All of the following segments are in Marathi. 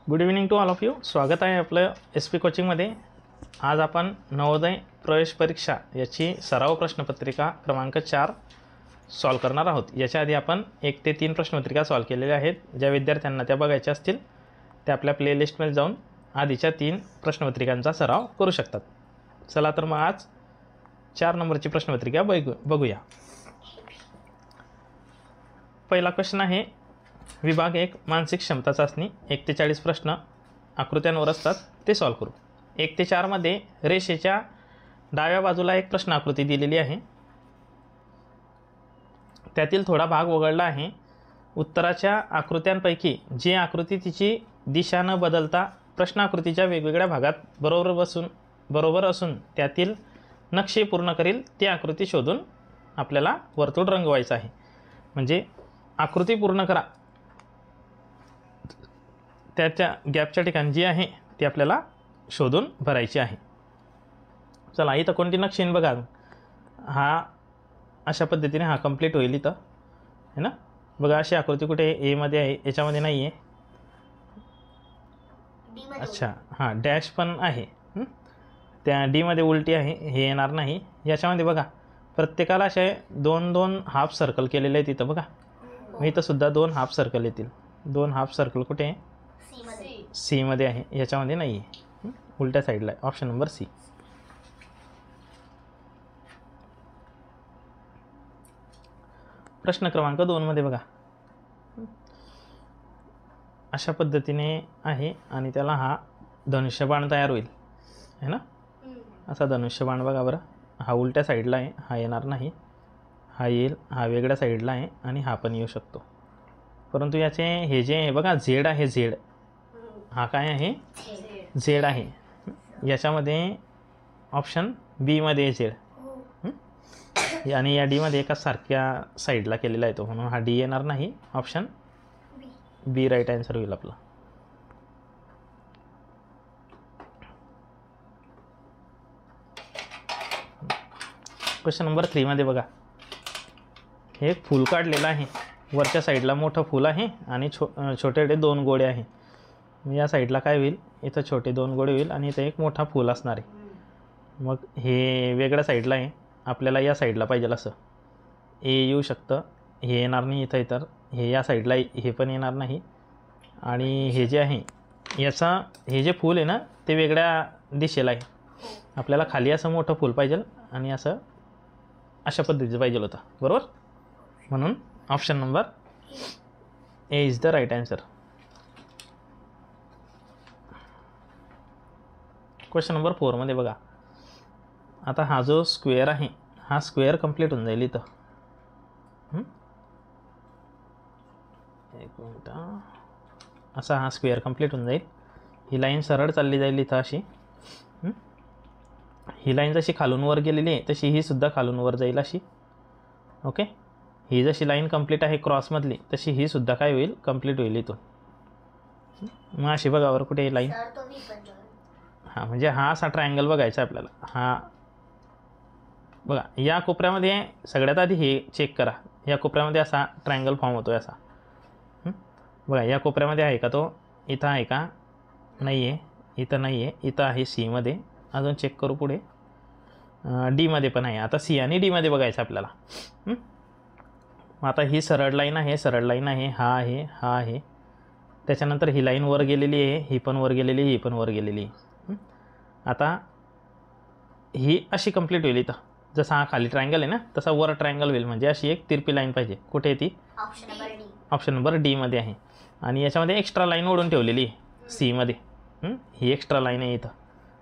Good evening to all of you. स्वागत आहे आपलं एस पी कोचिंगमध्ये. आज आपण नवोदय प्रवेश परीक्षा याची सराव प्रश्नपत्रिका क्रमांक 4 सॉल्व करणार आहोत. याच्या आधी आपण 1 ते 3 प्रश्नपत्रिका सॉल्व केलेल्या आहेत. ज्या विद्यार्थ्यांना त्या बघायच्या असतील ते आपल्या प्लेलिस्टमध्ये जाऊन आधीच्या 3 प्रश्नपत्रिकांचा सराव करू शकतात. चला तर मग आज 4 नंबरची प्रश्नपत्रिका बघूया. पहिला क्वेश्चन आहे विभाग 1 मानसिक क्षमता चाचणी. 1 ते 40 प्रश्न आकृत्यांवर असतात, ते सॉल्व करू. 1 ते 4 मध्ये रेषेच्या डाव्या बाजूला एक प्रश्न आकृती दिलेली आहे. त्यातील थोडा भाग वगळला आहे. उत्तराच्या आकृत्यांपैकी जी आकृती तिची दिशा न बदलता प्रश्न आकृतीच्या वेगवेगळ्या भागात बरोबर असून त्यातील नक्षी पूर्ण करील ती आकृती शोधून आपल्याला वर्तुळ रंगवायचं आहे. म्हणजे आकृती पूर्ण करा, त्याच्या गॅपच्या ठिकाणी जी आहे ती आपल्याला शोधून भरायची आहे. चला इथं कोणती नक्षी बघा. हा अशा पद्धतीने हा कंप्लीट होईल इथं, है ना. बघा अशी आकृती कुठे एमध्ये आहे, याच्यामध्ये नाही आहे. अच्छा हां, डॅश पण आहे. त्या डीमध्ये उलटी आहे, हे येणार नाही. याच्यामध्ये बघा प्रत्येकाला असे 2-2 हाफ सर्कल केलेले आहेत. इथं बघा मी इथं सुद्धा 2 हाफ सर्कल येतील. 2 हाफ सर्कल कुठे आहे? सी मध्ये आहे, याच्यामध्ये नाही आहे. उलट्या साईडला आहे. Option number C. प्रश्न क्रमांक 2 मध्ये बघा अशा पद्धतीने आहे आणि त्याला हा धनुष्यबाण तयार होईल, है ना. असा धनुष्यबाण बघा बरं. हा उलट्या साईडला आहे, हा येणार नाही. हा येईल, हा वेगळ्या साईडला आहे आणि हा पण येऊ शकतो. परंतु याचे हे जे बघा झेड आहे, झेड हा काय आहे? झेड आहे. याच्यामध्ये ऑप्शन बी मध्ये झेड आणि या डीमध्ये एका सारख्या साईडला केलेला आहे तो, म्हणून हा डी येणार नाही. ऑप्शन बी राईट आन्सर होईल आपला. क्वेश्चन नंबर 3 मध्ये बघा हे एक फूल काढलेलं आहे. वरच्या साईडला मोठं फूल आहे आणि छोटे 2 गोळे आहे. या साईडला काय होईल? इथं छोटे 2 गोळे होईल आणि इथं एक मोठा फूल असणार आहे. मग हे वेगळ्या साईडला आहे, आपल्याला या साईडला पाहिजे असं ए येऊ शकतं. हे येणार नाही इथं. इतर हे या साईडला हे पण येणार नाही. आणि हे जे आहे याचा हे जे फूल आहे ना ते वेगळ्या दिशेला आहे. आपल्याला खाली असं मोठं फूल पाहिजे आणि असं अशा पद्धतीचं पाहिजे होतं, बरोबर. म्हणून option number A is the right answer. Question number 4 मध्ये बघा आता हा जो स्क्वेअर आहे हा स्क्वेअर कंप्लीट होऊन जाईल इथं. एक मिनिट. असा हा स्क्वेअर कंप्लीट होऊन जाईल. ही लाईन सरळ चालली जाईल इथं अशी. ही लाईन जशी खालून वर गेलेली आहे तशी ही सुद्धा खालून वर जाईल अशी. ओके. ही जशी लाईन कंप्लीट आहे क्रॉसमधली तशी ही सुद्धा काय होईल? कंप्लीट होईल इथून. मग अशी बघा बरं कुठे लाईन. हां म्हणजे हा असा ट्रायंगल बघायचा आपल्याला. हा बघा या कोपऱ्यामध्ये सगळ्यात आधी हे चेक करा. या कोपऱ्यामध्ये असा ट्रायंगल फॉर्म होतो असा. बघा या कोपऱ्यामध्ये आहे का तो? इथं आहे का? नाही आहे. इथं नाही आहे. इथं आहे सीमध्ये. अजून चेक करू पुढे. डीमध्ये पण आहे. आता सी आणि डीमध्ये बघायचं आपल्याला. मग आता ही सरळ लाईन आहे, सरळ लाईन आहे. हा आहे, हा आहे. त्याच्यानंतर ही लाईन वर गेलेली आहे, ही पण वर गेलेली, ही पण वर गेलेली. आता ही अशी कंप्लीट होईल इथं. जसा हा खाली ट्रायंगल आहे ना तसा वर ट्रायंगल होईल. म्हणजे अशी एक तिरपी लाईन पाहिजे. कुठे आहे ती? ऑप्शन नंबर डीमध्ये आहे. आणि याच्यामध्ये एक्स्ट्रा लाईन ओढून ठेवलेली आहे सीमध्ये. ही एक्स्ट्रा लाईन आहे इथं,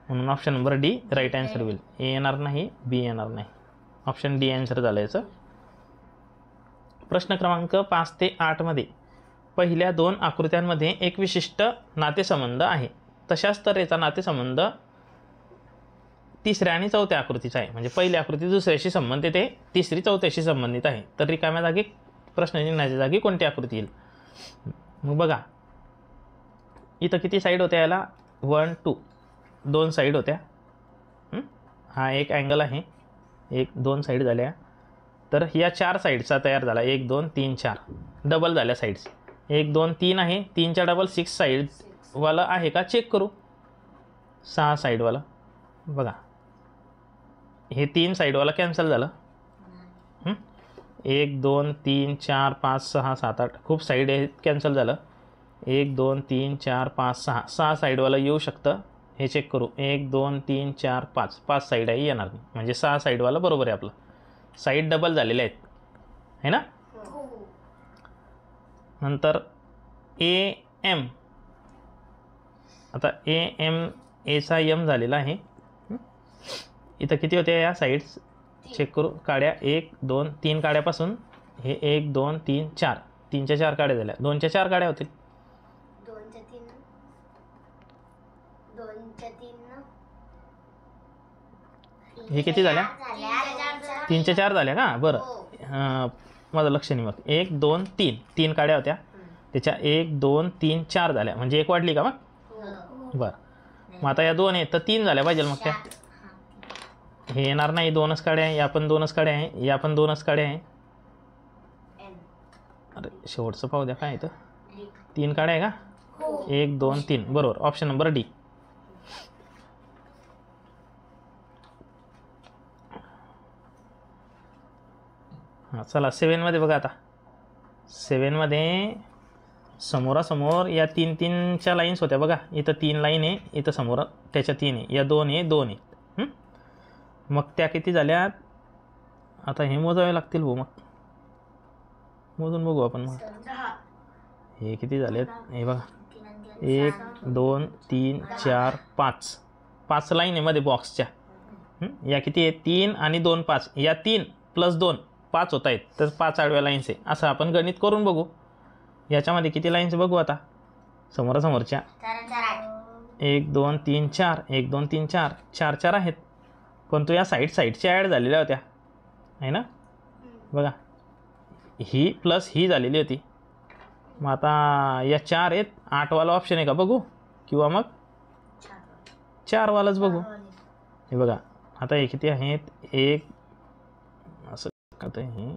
म्हणून option number D right answer होईल. ए येणार नाही, बी येणार नाही. ऑप्शन डी आन्सर झालं याचं. प्रश्न क्रमांक 5 ते 8 मध्ये पहिल्या 2 आकृत्यांमध्ये एक विशिष्ट नातेसंबंध आहे. तशाच तऱ्हेचा नातेसंबंध तिसऱ्या आणि चौथ्या आकृतीचा आहे. म्हणजे पहिली आकृती दुसऱ्याशी संबंधित आहे, तिसरी चौथ्याशी संबंधित आहे. तर रिकाम्या जागी प्रश्नचिन्हाच्या जागी कोणती आकृती येईल? मग बघा इथं किती साईड होत्या याला? 1 2 2 साईड होत्या. हा एक अँगल आहे, 1 2 साईड झाल्या. तर ह्या 4 साईडचा तयार झाला. 1 2 3 4 डबल झाल्या साईड्स. 1 2 3 आहे, 3च्या डबल 6 साईड्स साईडवाला आहे का चेक करू. 6 साईडवाला बघा, हे 3 साईडवाला कॅन्सल झालं. 1 2 3 4 5 6 7 8 खूप साईड आहे, कॅन्सल झालं. 1 2 3 4 5 6 6 साईडवाला येऊ शकतं, हे चेक करू. 1 2 3 4 5 5 साईड आहे, येणार नाही. म्हणजे 6 साईडवाला बरोबर आहे आपलं. साईड डबल झालेले आहेत है ना. नंतर ए एम, आता ए एम, एचा एम झालेला आहे. इथं किती होत्या या साईड्स चेक करू. काड्या 1 2 3 काड्यापासून हे 1 2 3 4, 3च्या 4 काड्या झाल्या. 2च्या 4 काड्या होतील. 2च्या 3, 2च्या 3, हे किती झाल्या. 3च्या 4 झाल्या का. बरं माझं लक्ष नाही. मग 1 2 3 3 काड्या होत्या, त्याच्या 1 2 3 4 झाल्या, म्हणजे एक वाढली का मग. बरं मग आता या 2 आहेत तर 3 झाल्या पाहिजे मग त्या. हे येणार नाही, 2च काड्या आहे. या पण 2च काड्या आहे, या पण 2च काड्या आहे. अरे शेवटचं पाहू द्या काय इथं. 3 काड्या आहे का. 1 2 3 बरोबर. Option number D. हां चला 7मध्ये बघा. आता 7मध्ये समोरासमोर या 3 3च्या लाईन्स होत्या बघा. इथं 3 लाईन आहे, इथं समोर त्याच्या 3 आहे, या 2 आहे 2 आहे. मग त्या किती झाल्यात. आता हे मोजावे लागतील भाऊ, मग मोजून बघू आपण. मग हे किती झालेत हे बघा. 1 2 3 4 5 5 लाईन आहे मध्ये बॉक्सच्या. या किती आहे 3 आणि 2 5, या 3 प्लस 2 5 होत आहेत, तर 5 आडव्या लाईन्स आहे. असं आपण गणित करून बघू. याच्यामध्ये किती लाईन्स बघू आता समोरासमोरच्या. 1 2 3 4, 1 2 3 4, 4 4 आहेत. पण तो या साईडच्या ॲड झालेल्या होत्या आहे ना. बघा ही प्लस ही झालेली होती. मग आता या 4 आहेत, 8वाला ऑप्शन आहे का बघू, किंवा मग 4वालाच बघू. हे बघा आता हे किती आहेत. 1 असं करतं हे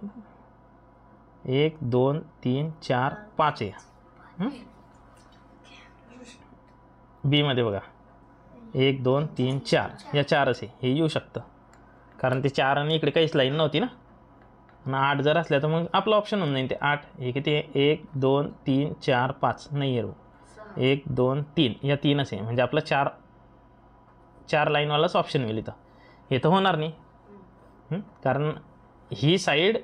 1 2 3 4 5 आहे. बीमध्ये बघा 1 2 3 4, या 4च आहे. हे येऊ शकतं कारण ते 4 आणि इकडे काहीच लाईन नव्हती ना. आणि 8 जर असल्या तर मग आपलं ऑप्शन होऊन जाईल ते 8. हे किती आहे 1 2 3 4 5 नाही आहे. 1 2 3, या 3च आहे, म्हणजे आपलं 4 लाईनवालाच ऑप्शन होईल इथं. हे तर होणार नाही, कारण ही साईड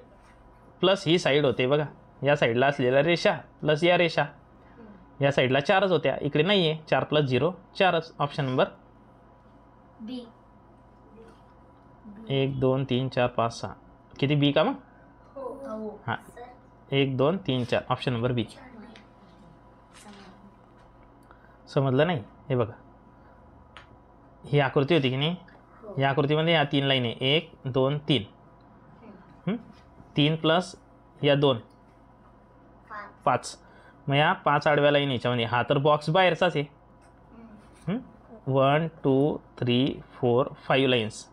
प्लस ही साईड होते बघा. या साईडला असलेल्या रेषा प्लस या रेषा, या साईडला 4च होत्या, इकडे नाही आहे. 4 + 0 4च. ऑप्शन नंबर बी. 1 2 3 4 5 6 किती बी का मग. हां 1 2 3 4, ऑप्शन नंबर बी. समजलं नाही. हे बघा ही आकृती होती की नाही. या आकृतीमध्ये या 3 लाईन आहे 1 2 3, 3 प्लस या 2 5. मग या 5 आडव्या लाईन याच्यामध्ये. हा तर बॉक्स बाहेरचाच आहे. 1 2 3 4 5 लाईन्स.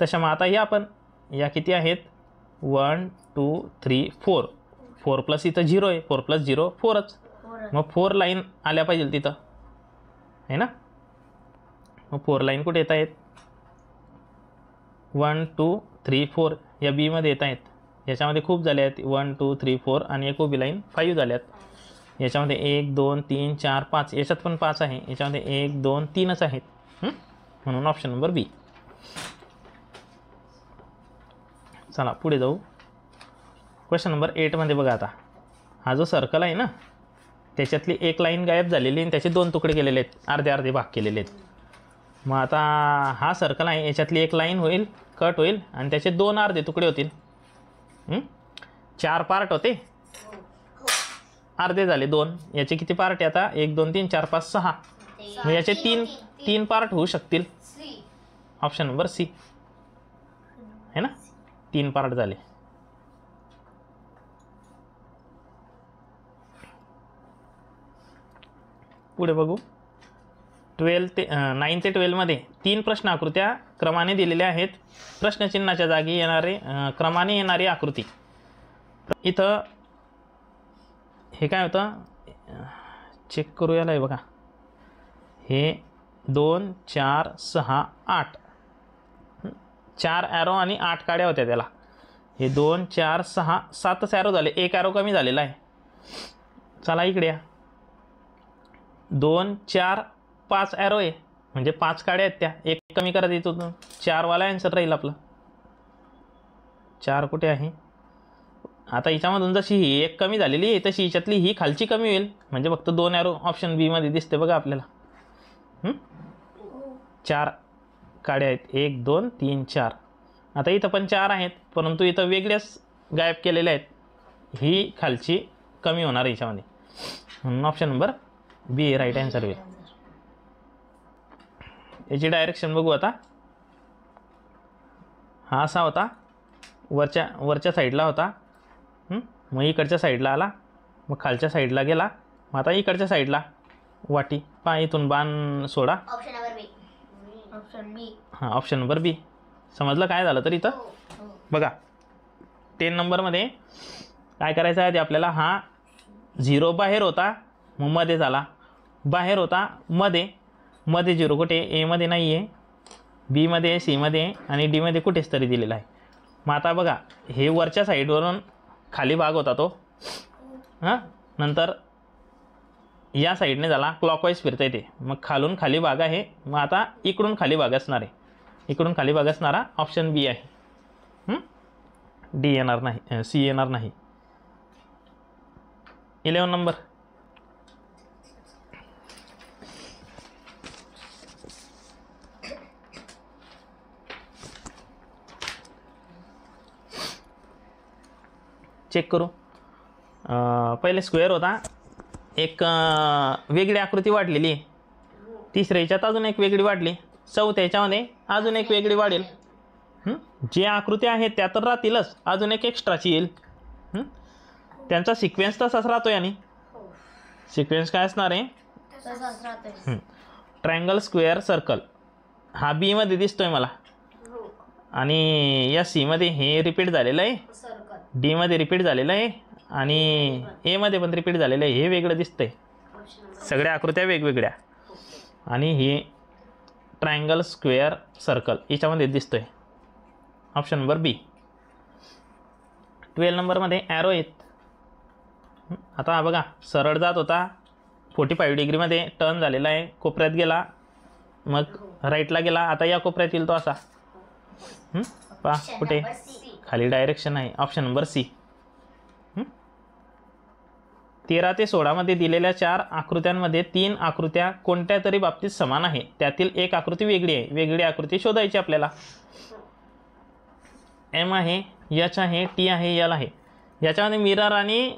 तशा मग आता या पण या किती आहेत 1 2 3 4, 4 प्लस इथं 0 आहे. 4 + 0 4च. मग 4 लाईन आल्या पाहिजे तिथं आहे ना. मग 4 लाईन कुठे येत आहेत 1 2 3 4 या बीमध्ये येत आहेत. याच्यामध्ये खूप झाले आहेत 1 2 3 4 आणि एक उभी लाईन 5 झाल्यात. याच्यामध्ये 1 2 3 4 5, याच्यात पण 5 आहे. याच्यामध्ये 1 2 3च आहेत, म्हणून ऑप्शन नंबर बी. चला पुढे जाऊ. क्वेश्चन नंबर 8मध्ये बघा. आता हा जो सर्कल आहे ना, त्याच्यातली एक लाईन गायब झालेली आणि त्याचे 2 तुकडे केलेले आहेत, अर्धे अर्धे भाग केलेले आहेत. मग आता हा सर्कल आहे, याच्यातली एक लाईन होईल कट होईल आणि त्याचे 2 अर्धे तुकडे होतील. 4 पार्ट होते, अर्धे झाले 2. याचे किती पार्ट आहे आता 1 2 3 4 5 6. मग याचे 3 पार्ट होऊ शकतील. ऑप्शन नंबर सी है ना. 3 पार्ट झाले. पुढे बघू. 9 ते 12मध्ये 3 प्रश्न आकृत्या क्रमाने दिलेल्या आहेत. प्रश्नचिन्हाच्या जागी येणारे क्रमाने येणारी आकृती. इथं हे काय होतं चेक करू याला. हे बघा, हे 2 4 6 8, 4 ॲरो आणि 8 काड्या होत्या त्याला. हे 2 4 6 7च ॲरो झाले, एक ॲरो कमी झालेला आहे. चला इकडे या. 2 4 5 ॲरो आहे, म्हणजे 5 काड्या आहेत त्या, एक कमी करत येतो. 4 वाला आन्सर राहील आपलं. 4 कुठे आहे? आता हिच्यामधून जशी ही एक कमी झालेली आहे तशी हिच्यातली ही खालची कमी होईल, म्हणजे फक्त 2 ॲरो ऑप्शन बी मध्ये दिसते बघा आपल्याला. 4 काड्या आहेत, 1 2 3 4. आता इथं पण 4 आहेत, परंतु इथं वेगळ्याच गायब केलेल्या आहेत. ही खालची कमी होणार याच्यामध्ये, म्हणून ऑप्शन नंबर बी राईट आन्सर होईल. याची डायरेक्शन बघू आता. हा असा होता, वरच्या साईडला होता. मग इकडच्या साईडला आला, मग खालच्या साईडला गेला, मग आता इकडच्या साईडला वाटी. पहा इथून बाण सोडा. ऑप्शन नंबर बी. ऑप्शन बी. हां, ऑप्शन नंबर बी. समजलं काय झालं तर इथं बघा. 10 नंबरमध्ये काय करायचं आहे ते आपल्याला. हा 0 बाहेर होता, मग मध्ये झाला. बाहेर होता मध्ये 0 कुठे? एमध्ये नाही आहे, बीमध्ये आहे, सीमध्ये आहे आणि डीमध्ये कुठेच तरी दिलेला आहे. मग आता बघा, हे वरच्या साईडवरून खाली भाग होता तो. नंतर या साईडने झाला, क्लॉकवाईज फिरता येते, मग खालून खाली भाग आहे. मग आता इकडून खाली भाग असणार आहे, इकडून खाली भाग असणारा ऑप्शन बी आहे. डी येणार नाही, सी येणार नाही. 11 नंबर. चेक करू. पहिले स्क्वेअर होता, एक वेगळी आकृती वाढलेली आहे. तिसऱ्या ह्याच्यात अजून एक वेगळी वाढली, चौथ्या ह्याच्यामध्ये अजून एक वेगळी वाढेल. जे आकृत्या आहेत त्या तर राहतीलच, अजून एक एक्स्ट्राची येईल. त्यांचा सिक्वेन्स तसाच राहतो. आणि सिक्वेन्स काय असणार आहे? Triangle, square, circle. हा बी मध्ये दिसतोय मला, आणि या सी मध्ये हे रिपीट झालेलं आहे, डी मध्ये रिपीट झालेलं आहे, आणि ए मध्ये पण रिपीट झालेलं आहे. हे वेगळं दिसतंय, सगळ्या आकृत्या वेगवेगळ्या. आणि हे ट्रायंगल, स्क्वेअर, सर्कल याच्यामध्ये दिसतोय. ऑप्शन नंबर बी. 12 नंबरमध्ये ॲरो आहेत. आता बघा, सरळ जात होता, 45 डिग्रीमध्ये टर्न झालेला आहे, कोपऱ्यात गेला, मग राईटला गेला. आता या कोपऱ्यात येईल तो असा. पहा कुठे? खाली डायरेक्शन आहे, ऑप्शन नंबर सी. 13 ते 16 मध्ये दिलेल्या 4 आकृत्यांमध्ये 3 आकृत्या कोणत्या तरी बाबतीत समान आहे, त्यातील एक आकृती वेगळी आहे. वेगळी आकृती शोधायची आपल्याला. एम आहे, एच आहे, टी आहे, एल आहे. याच्यामध्ये मिरर आणि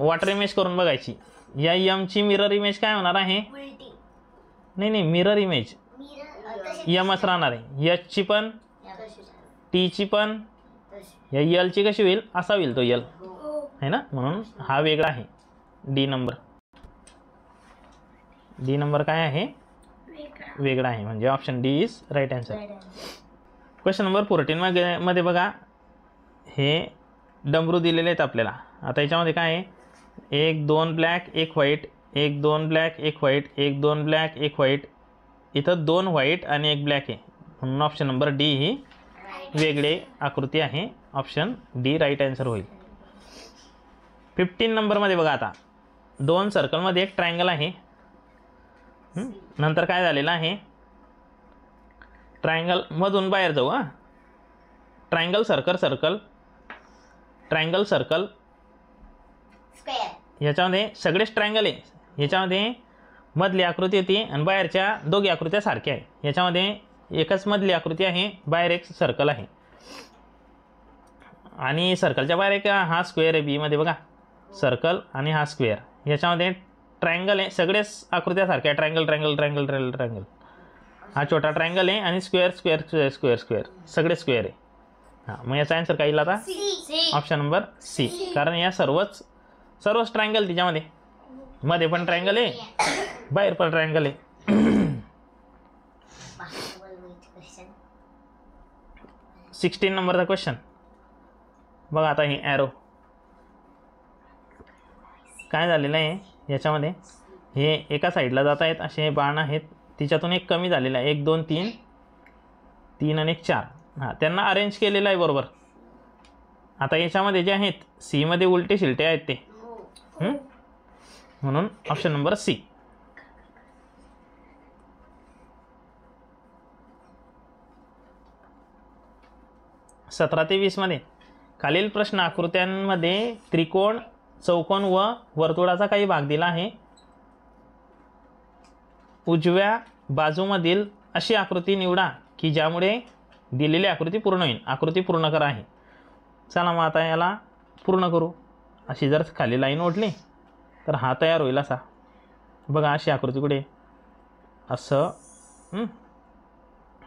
वॉटर इमेज करून बघायची. या एमची मिरर इमेज काय होणार आहे? नाही, मिरर इमेज एमच राहणार आहे. एचची पण, टीची पण, या एलची कशी होईल? असा होईल तो एल आहे ना, म्हणून हा वेगळा आहे. D number. डी नंबर काय आहे? वेगळा आहे, म्हणजे option D is right answer. Question number 14 मध्ये बघा, हे डमरू दिलेले आहेत आपल्याला. आता याच्यामध्ये काय आहे? 1 2 black 1 white, 1 2 black 1 white, 1 2 black 1 white. इथं 2 व्हाईट आणि 1 ब्लॅक आहे, म्हणून ऑप्शन नंबर डी ही वेगळे आकृती आहे. ऑप्शन डी राईट आन्सर होईल. 15 नंबरमध्ये बघा, आता 2 सर्कलमध्ये एक ट्रायंगल आहे. नंतर काय झालेलं आहे? ट्रायंगल मधून बाहेर जाऊ. Triangle, circle, circle, triangle, circle. याच्यामध्ये सगळेच ट्रायंगल आहे. याच्यामध्ये मधली आकृती होती आणि बाहेरच्या दोघी आकृत्या सारख्या आहे. याच्यामध्ये एकच मधली आकृती आहे, बाहेर एक सर्कल आहे, आणि सर्कलच्या बाहेर एक हा स्क्वेअर आहे. बी मध्ये बघा, सर्कल आणि हा स्क्वेअर. याच्यामध्ये ट्रायंगल आहे, सगळेच आकृत्या सारख्या आहे. Triangle, triangle, triangle, triangle, triangle. हा छोटा ट्रायंगल आहे, आणि square, square, square, square, square, सगळे स्क्वेअर आहे. हां, मग याचा आन्सर काय येईल आता? Option number C. कारण या सर्वच ट्रायंगल तिच्यामध्ये, मध्ये पण ट्रायंगल आहे, बाहेर पण ट्रायंगल आहे. 16 नंबरचा क्वेश्चन बघा. आता हे ॲरो काय झालेलं आहे? याच्यामध्ये हे एका साईडला जात आहेत असे बाण आहेत, तिच्यातून एक कमी झालेला आहे, 1 2 3 3 आणि 1 4. हां, त्यांना अरेंज केलेलं आहे बरोबर. आता याच्यामध्ये जे आहेत सीमध्ये उलटे शिलटे आहेत ते, म्हणून ऑप्शन नंबर सी. सतरा ते 20 मध्ये खालील प्रश्न आकृत्यांमध्ये त्रिकोण, चौकोन व वर्तुळाचा काही भाग दिला आहे. उजव्या बाजूमधील अशी आकृती निवडा की ज्यामुळे दिलेली आकृती पूर्ण होईल. आकृती पूर्ण करा आहे. चला मग आता याला पूर्ण करू. अशी जर खाली लाईन ओढली तर हा तयार होईल असा. बघा अशी आकृती पुढे असं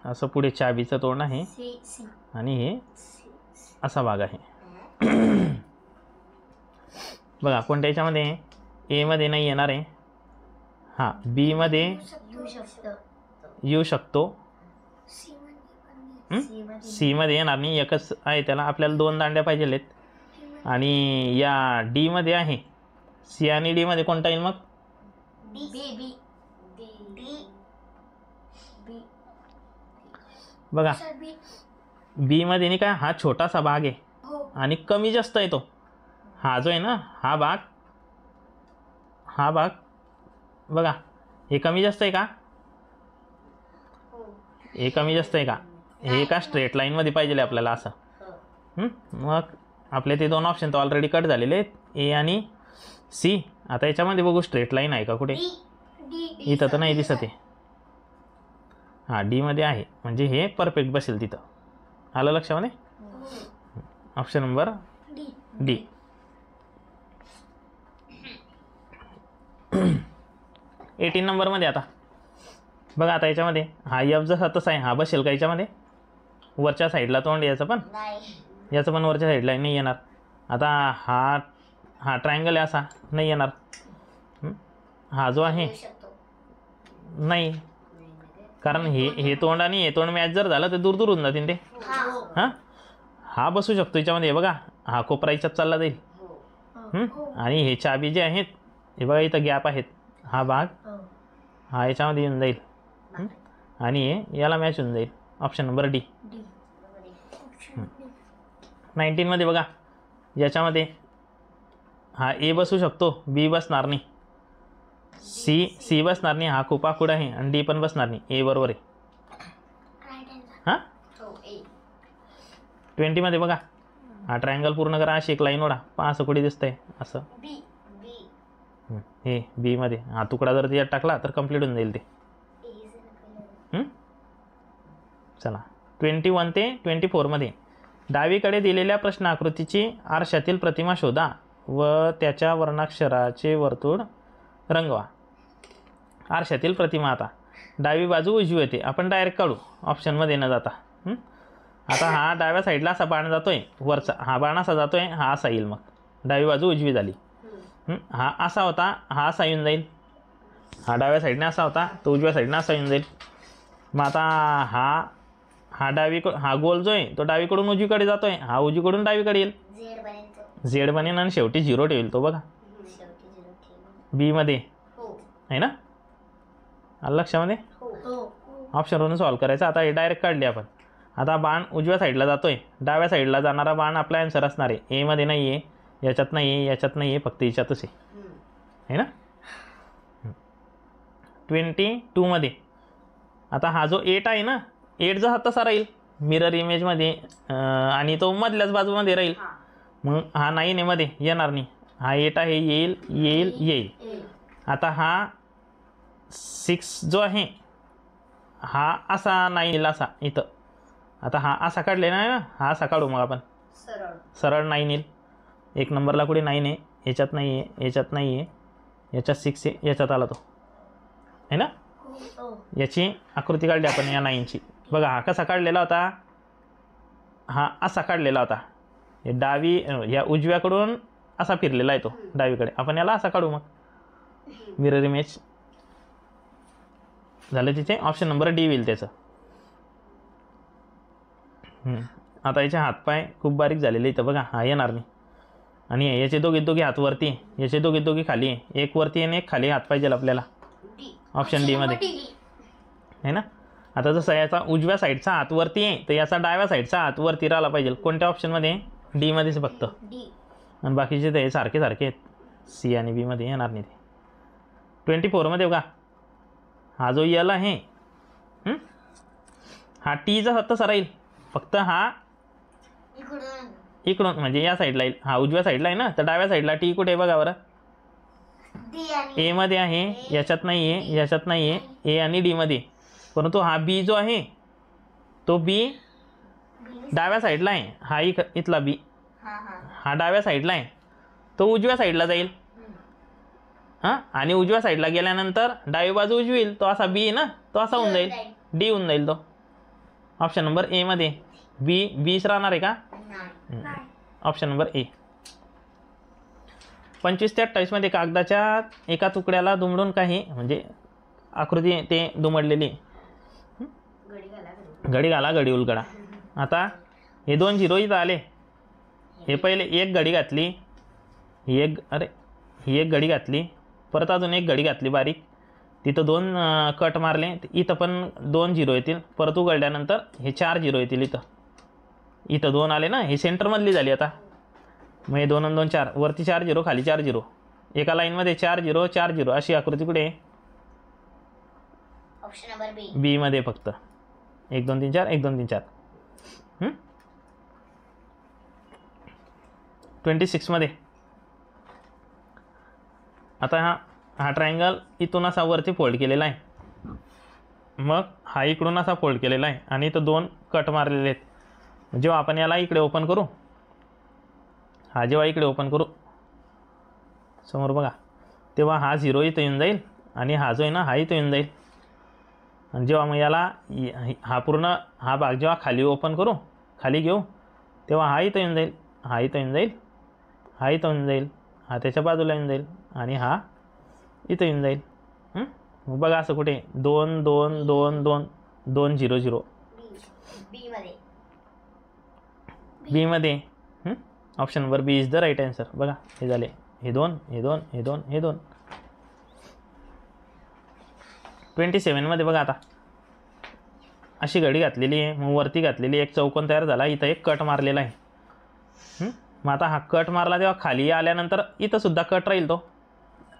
असं पुढे चाबीचं तोंड आहे आणि हे असा भाग आहे. बघा कोणत्या याच्यामध्ये ए मध्ये नाही येणार आहे. हां, बी मध्ये येऊ शकतो, सी मध्ये येणार नाही, एकच आहे त्याला. आपल्याला 2 दांड्या पाहिजे. आणि या डी मध्ये आहे. सी आणि डी मध्ये कोणता येईल मग? बघा बी मध्ये नाही काय, हा छोटासा भाग आहे आणि कमी जास्त आहे तो. हा जो आहे ना हा भाग बघा, हे कमी जास्त आहे का? हे कमी जास्त आहे का? हे एका स्ट्रेट लाईनमध्ये पाहिजे आपल्याला असं. मग आपले ते 2 ऑप्शन तर ऑलरेडी कट झालेले आहेत, ए आणि सी. आता याच्यामध्ये बघू स्ट्रेट लाईन आहे का कुठे? इथं तर नाही दिसत आहे. हां, डीमध्ये आहे म्हणजे हे परफेक्ट बसेल तिथं. आलं लक्षामध्ये? Option number D. 18 नंबरमध्ये आता बघा, आता याच्यामध्ये हा एफ जसा तसा आहे, हा बसेल का याच्यामध्ये? वरच्या साईडला तोंड याचं पण वरच्या साईडला नाही येणार. आता हा ट्रायंगल आहे असा, नाही येणार. हा जो आहे नाही, कारण हे तोंड आणि हे तोंड मॅच जर झालं तर दूर दूर होऊन जातील ते. हां, हा बसू शकतो याच्यामध्ये. बघा हा कोपरा याच्यात चालला जाईल. आणि हे चाबी जे आहेत हे बघा इथं गॅप आहेत, हा भाग हा याच्यामध्ये येऊन जाईल आणि हे याला मॅच होऊन जाईल. Option number D. 19 मध्ये बघा, याच्यामध्ये हा ए बसू शकतो, बी बसणार नाही, सी बसणार नाही, हा खूप आखूड आहे आणि डी पण बसणार नाही. ए बरोबर आहे. हां, 20 मध्ये बघा, हा ट्रायंगल पूर्ण करा, अशी एक लाईन ओढा, पहा असं कुठे दिसतंय असं. हे बी मध्ये हा तुकडा जर त्याच्यात टाकला तर कंप्लीट होऊन जाईल ते. चला 21 ते 24 मध्ये डावीकडे दिलेल्या प्रश्न आकृतीची आरशातील प्रतिमा शोधा व त्याच्या वर्णाक्षराचे वर्तुळ रंगवा. आरशातील प्रतिमा, आता डावी बाजू उजवी होते, आपण डायरेक्ट काढू ऑप्शनमध्ये न जाता. आता हा डाव्या साईडला असा बाण जातोय, वरचा हा बाण असा जातोय, हा असा येईल. मग डावी बाजू उजवी झाली. हा असा होता, हा असा येऊन जाईल. हा डाव्या साईडने असा होता, तो उजव्या साईडने असा येऊन जाईल. मग आता हा गोल जो आहे तो डावीकडून उजवीकडे जातोय, हा उजवीकडून डावीकडे येईल, झेड बनेन आणि शेवटी 0 ठेवेल तो. बघा बी मध्ये आहे ना, आलं लक्षामध्ये? ऑप्शनवरून सॉल्व करायचं. आता हे डायरेक्ट काढले आपण. आता बाण उजव्या साईडला जातोय, डाव्या साईडला जाणारा बाण आपला आन्सर असणार आहे. ए मध्ये नाही आहे, याच्यात नाही आहे, याच्यात नाही आहे, फक्त याच्यातच आहे ना. 22 मध्ये आता हा जो 8 आहे ना, 8 जो हा तसा राहील मिरर इमेजमध्ये आणि तो मधल्याच बाजूमध्ये राहील. मग हा 9 आहे मध्ये, येणार नाही. हा 8 आहे, येईल. आता हा 6 जो आहे हा असा 9 येईल असा इथं. आता हा असा काढले ना, हा असा काढू मग आपण सरळ 9 येईल. 1 नंबरला कुठे 9 आहे, याच्यात नाही आहे, याच्यात नाही आहे, याच्यात 6 आहे, याच्यात आला तो आहे ना. याची आकृती काढली आपण या 9ची. बघा हा कसा काढलेला होता, हा असा काढलेला होता. हे डावी या उजव्याकडून असा फिरलेला आहे तो डावीकडे. आपण याला असा काढू मग मिरर इमेज झालं. तिथे ऑप्शन नंबर डी होईल त्याचं. आता याचे हातपाय खूप बारीक झालेले इथं बघा, हा येणार नाही. आणि याचे दोघे हात वरती आहे, याचे दोघे खाली आहे. एक वरती आणि एक खाली हात पाहिजे आपल्याला डी. ऑप्शन डी मध्ये आहे ना. आता जसं याचा उजव्या साईडचा हात वरती आहे तर याचा डाव्या साईडचा हात वरती राहिला पाहिजे. कोणत्या ऑप्शनमध्ये? डी मध्येच फक्त. डी. आणि बाकीचे ते सारखे आहेत, सी आणि बी मध्ये येणार नाही ते. 24मध्ये बघा हा जो यल आहे हा टीचा तसा राहील, फक्त हा इकडून म्हणजे या साईडला येईल. हा उजव्या साईडला आहे ना, तर डाव्या साईडला टी कुठे आहे बघा बरं. डी आणि ए मध्ये आहे, याच्यात नाही आहे, याच्यात नाही आहे, ए आणि डी मध्ये. परंतु हा बी जो आहे तो बी डाव्या साईडला आहे. हा इथला बी हा डाव्या साईडला आहे, तो उजव्या साईडला जाईल. हां, आणि उजव्या साईडला गेल्यानंतर डावी बाजू उजवी येईल, तो असा बी आहे ना, तो असा होऊन जाईल, डी होऊन जाईल तो. ऑप्शन नंबर ए मध्ये बी. बीच राहणार आहे का? ऑप्शन नंबर ए. 25 ते 28 मध्ये कागदाच्या एका तुकड्याला दुमडून काही म्हणजे आकृती ते दुमडलेली. घडी घाला घडी उलगडा. आता हे 2 झिरो इथं आले, हे पहिले एक घडी घातली, ही एक घडी घातली, परत अजून एक घडी घातली बारीक, तिथं 2 कट मारले, इथं पण 2 झिरो येतील. परत उघडल्यानंतर हे 4 झिरो येतील. इथं 2 आले ना, हे सेंटरमधली झाली. आता मग हे 2 आणि 2 4, वरती 4 झिरो खाली 4 झिरो, एका लाईनमध्ये 4 झिरो 4 झिरो अशी आकृती कुठे आहे? ऑप्शन नंबर बी. बी मध्ये फक्त 1 2 3 4 1 2 3 4. 26 मध्ये आता हा ट्रायंगल इथून असा वरती फोल्ड केलेला आहे, मग हा इकडून असा फोल्ड केलेला आहे आणि इथं 2 कट मारलेले आहेत. जेव्हा आपण याला इकडे ओपन करू, हा जेव्हा इकडे ओपन करू समोर बघा, तेव्हा हा झिरो इथं येऊन जाईल आणि हा जो आहे ना हा इथं येऊन जाईल. आणि जेव्हा मग याला हा पूर्ण हा भाग जेव्हा खाली ओपन करू, खाली घेऊ, तेव्हा हा इथं येऊन जाईल, हा इथं येऊन जाईल, हा इथं येऊन जाईल, हा त्याच्या बाजूला येऊन जाईल आणि हा इथं येऊन जाईल. मग बघा असं कुठे 2 2 2 2 2 0 0 बी मध्ये. Option number B is the right answer. बघा हे झाले, हे 2 हे 2 हे 2 हे 2. 27 मध्ये बघा आता अशी घडी घातलेली आहे, मग वरती घातलेली एक चौकोन तयार झाला, इथं एक कट मारलेला आहे. मग आता हा कट मारला तेव्हा खाली आल्यानंतर इथं सुद्धा कट राहील. तो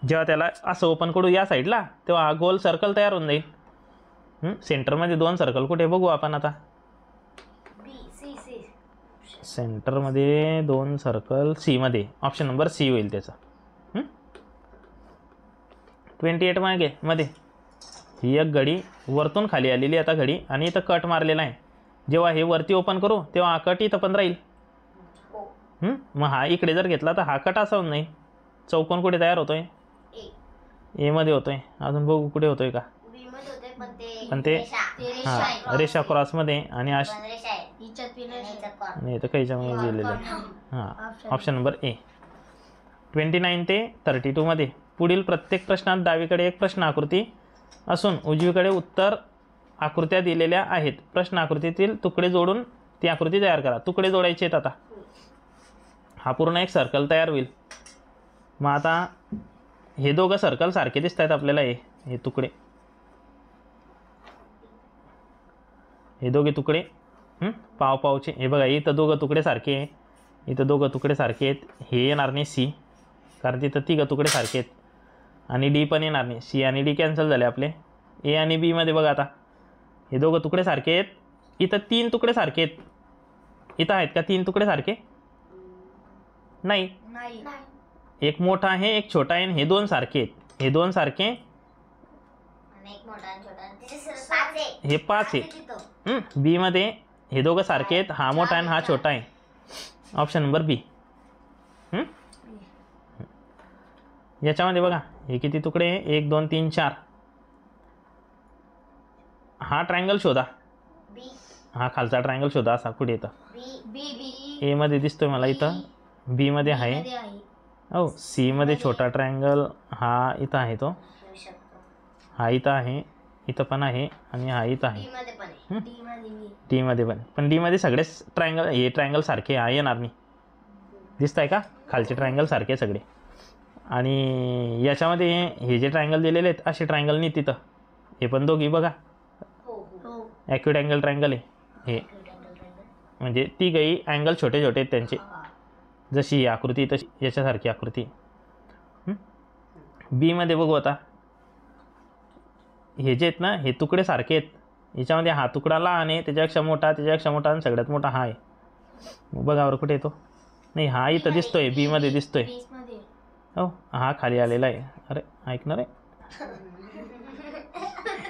जेव्हा त्याला असं ओपन करू या साईडला, तेव्हा हा गोल सर्कल तयार होऊन जाईल. सेंटरमध्ये 2 सर्कल कुठे बघू आपण आता. सेंटरमध्ये 2 सर्कल सी मध्ये, ऑप्शन नंबर सी होईल त्याचा. 28 मध्ये ही एक घडी वरतून खाली आलेली आता घडी आणि इथं कट मारलेला आहे. जेव्हा हे वरती ओपन करू तेव्हा हा कट इथं पण राहील. मग हा इकडे जर घेतला तर हा कट असा होऊन नाही. चौकोन कुठे तयार होतोय? ए मध्ये होतोय. अजून बघू कुठे होतोय का. पण ते हां रेषा क्रॉसमध्ये आणि नाही तर काहीच्यामुळे गेलेलं आहे. हां ऑप्शन नंबर ए. 29 ते 32 मध्ये पुढील प्रत्येक प्रश्नात डावीकडे एक प्रश्न आकृती असून उजवीकडे उत्तर आकृत्या दिलेल्या आहेत. प्रश्न आकृतीतील तुकडे जोडून ती आकृती तयार करा. तुकडे जोडायचे आहेत. आता हा पूर्ण एक सर्कल तयार होईल. मग आता हे दोघं सर्कल सारखे दिसत आहेत आपल्याला. हे तुकडे, हे दोघे तुकडे पाव पावचे. हे बघा इथं दोघं तुकडे सारखे आहे, इथं दोघं तुकडे सारखे आहेत. हे येणार नाही सी, कारण तिथं तिघं तुकडे सारखे आहेत. आणि डी पण येणार नाही. सी आणि डी कॅन्सल झाले आपले. ए आणि बी मध्ये बघा आता हे दोघं तुकडे सारखे आहेत. इथं 3 तुकडे सारखे आहेत. इथं आहेत का 3 तुकडे सारखे? नाही. एक मोठा आहे एक छोटा आहे. हे 2 सारखे आहेत. हे 2 सारखे, हे 5 आहे. बी मध्ये हे दोघं सारखे आहेत. हा मोठा आहे हा छोटा आहे. ऑप्शन नंबर बी. याच्यामध्ये बघा हे किती तुकडे आहे? 1 2 3 4. हा ट्रायंगल शोधा. हा खालचा ट्रायंगल शोधा. असा कुठे येतं? ए मध्ये दिसतोय मला इथं. बी मध्ये आहे. हो सी मध्ये छोटा ट्रायंगल हा इथं आहे. तो हा इथं आहे, इथं पण आहे आणि हा इथं आहे. डी मध्ये पण डी मध्ये सगळेच ट्रायंगल हे ट्रायंगल सारखे आहे येणार नाही. दिसत आहे का? खालचे ट्रायंगल सारखे सगळे. आणि याच्यामध्ये हे जे ट्रायंगल दिलेले आहेत असे ट्रायंगल नाही तिथं. हे पण दोघी बघा ॲक्यूट अँगल ट्रायंगल आहे हे. म्हणजे ती काही अँगल छोटे छोटे आहेत त्यांचे. जशी ही आकृती तशी याच्यासारखी आकृती. बीमध्ये बघू आता. हे जे आहेत ना हे तुकडे सारखे आहेत. याच्यामध्ये हा तुकडा लहान आहे, त्याच्यापेक्षा मोठा आणि सगळ्यात मोठा हा आहे. बघा बरं कुठे येतो? नाही हा इथं दिसतोय, बीमध्ये दिसतोय. हो हा खाली आलेला आहे. अरे ऐकणार आहे.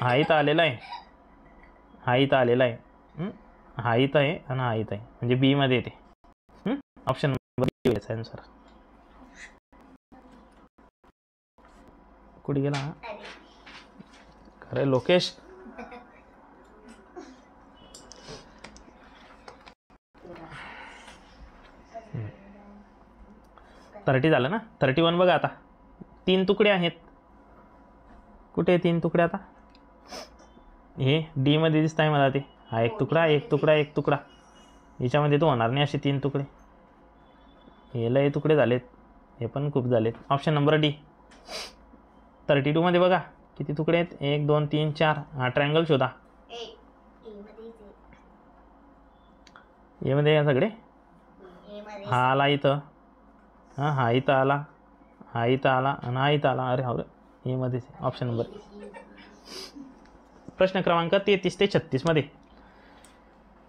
हा इथं आलेला आहे, हा इथं आलेला आहे, हा इथं आहे आणि हा इथं आहे. म्हणजे बीमध्ये येते. ऑप्शन नंबर बी आहे आन्सर. कुठे गेला हा? अरे लोकेश. थर्टी झालं ना. 31 बघा आता. 3 तुकडे आहेत. कुठे 3 तुकडे आता? हे डी मध्ये दिसत आहे मला ते. हा एक तुकडा एक तुकडा एक तुकडा. याच्यामध्ये तो होणार नाही असे 3 तुकडे. हे लय तुकडे झालेत, हे पण खूप झालेत. Option number D. 32 मध्ये बघा किती तुकडे आहेत? 1 2 3 4. हा ट्रायंगल शोधा. ए मध्ये या सगळे. हा आला इथं, हा इथं आला, हा इथं आला आणि हा इथं आला. अरे हो ए मध्येच. Option number. प्रश्न क्रमांक 33 ते 36 मध्ये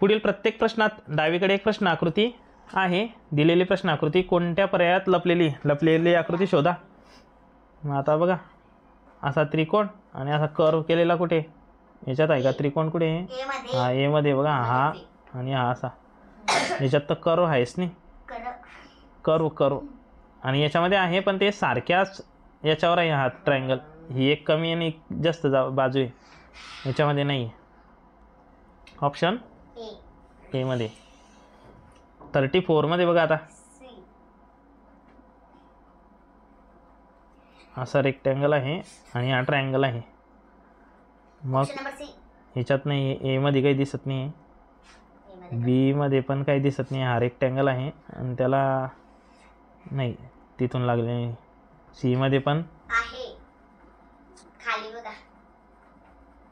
पुढील प्रत्येक प्रश्नात डावीकडे एक प्रश्न आकृती आहे. दिलेली प्रश्न आकृती कोणत्या पर्यायात लपलेली आकृती शोधा. आता बघा असा त्रिकोण आणि असा कर्व केलेला कुठे याच्यात आहे का? त्रिकोण कुठे आहे? हा ए मध्ये बघा. हा आणि हा असा. याच्यात तर कर्व आहेच नाही. कर्व आणि याच्यामध्ये आहे पण ते सारख्याच याच्यावर आहे. हा ट्रायंगल ही एक कमी आणि एक जास्त बाजू आहे, याच्यामध्ये नाही आहे. ऑप्शन ए मध्ये. 34 मध्ये बघा आता. असा रेक्टँगल आहे आणि हा ट्रायंगल आहे. मग ह्याच्यात नाही, ए मध्ये काही दिसत नाही आहे, बी मध्ये पण काही दिसत नाही. हा रेक्टँगल आहे आणि त्याला नाही तिथून लागले नाही. सी मध्ये पण आहे खाली बघा.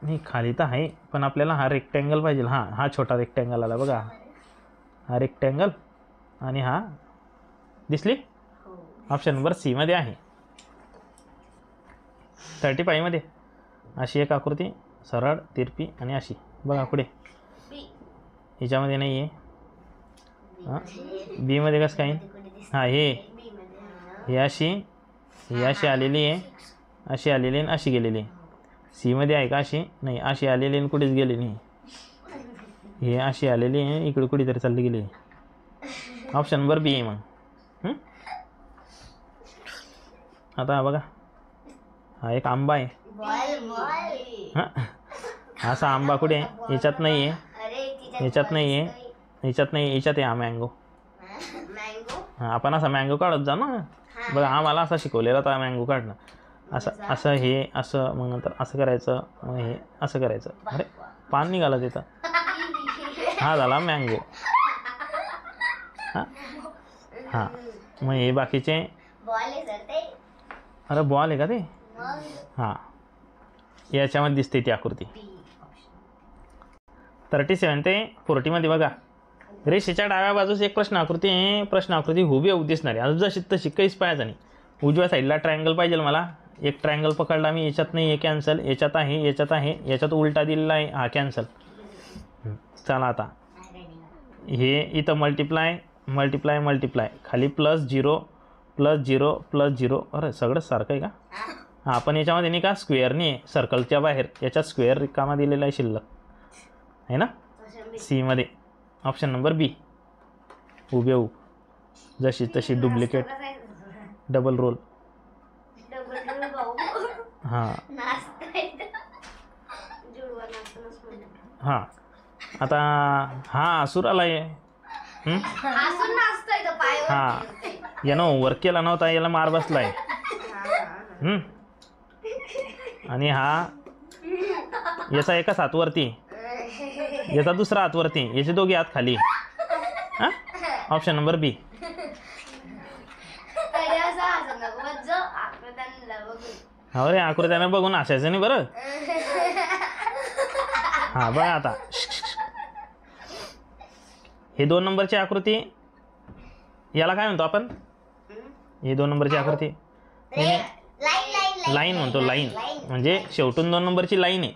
नाही खाली तर आहे पण आपल्याला हा रेक्टँगल पाहिजे. हा छोटा रेक्टँगल आला बघा. हा रेक्टँगल आणि हा दिसली. ऑप्शन नंबर सी मध्ये आहे. 35 मध्ये अशी एक आकृती सरळ तिरपी आणि अशी बघा पुढे. ह्याच्यामध्ये नाही आहे. हां बी मध्ये कसं काय? हां हे अशी आलेली आहे, अशी आलेली आणि अशी गेलेली आहे. सी मध्ये आहे का अशी? नाही अशी आलेली आणि कुठेच गेली नाही. हे अशी आलेली आहे इकडे कुठेतरी चालली गेली. ऑप्शन नंबर बी आहे मग. आता बघा हा एक आंबा आहे. हां असा आंबा कुठे आहे? याच्यात नाही आहे, याच्यात नाही आहे, याच्यात नाही, याच्यात आहे हा मँगो. हां आपण असा मँगो काढत जा ना. बघा हा मला असा शिकवलेला होता मँगो काढणं. असं हे असं मग नंतर असं करायचं, मग हे असं करायचं. अरे पान निघालं तिथं. हा झाला मँगो. हां मग हे बाकीचे. अरे बॉल आहे का ते? हां याच्यामध्ये दिसते ती आकृती. 37 ते 40 मध्ये बघा. रेषेच्या डाव्या बाजूस एक प्रश्न आकृती आहे. प्रश्न आकृती हुबेहूब दिसणारी. आज जशी तशी काहीच पाहायचं नाही. उजव्या साईडला ट्रायंगल पाहिजे मला. एक ट्रायंगल पकडला मी, याच्यात नाही, हे कॅन्सल. याच्यात आहे, याच्यात आहे, याच्यात उलटा दिलेला आहे, हा कॅन्सल. चला आता हे इथं मल्टिप्लाय खाली +0 +0 +0. अरे सगळं सारखं आहे का? हां पण याच्यामध्ये नाही का स्क्वेअरने सर्कलच्या बाहेर याच्यात स्क्वेअर रिकामा दिलेला आहे शिल्लक आहे ना. सी मध्ये. ऑप्शन नंबर बी. हुबेहूब जशी तशी डुप्लिकेट डबल रोल. हां हां आता हा आसूर आला आहे. हां यानं वर्क केला नव्हता, याला मार बसला आहे. आणि हा याचा एकाच हातवरती, याचा दुसरा हातवरती, याचे दोघे हात खाली. हां ऑप्शन नंबर बी. हो रे, आकृत्यानं बघून असायचं नाही बरं. हा बघा आता, हे 2 नंबरची आकृती, याला काय म्हणतो आपण? ही 2 नंबरची आकृती लाईन म्हणतो. लाईन म्हणजे शेवटून 2 नंबरची लाईन आहे.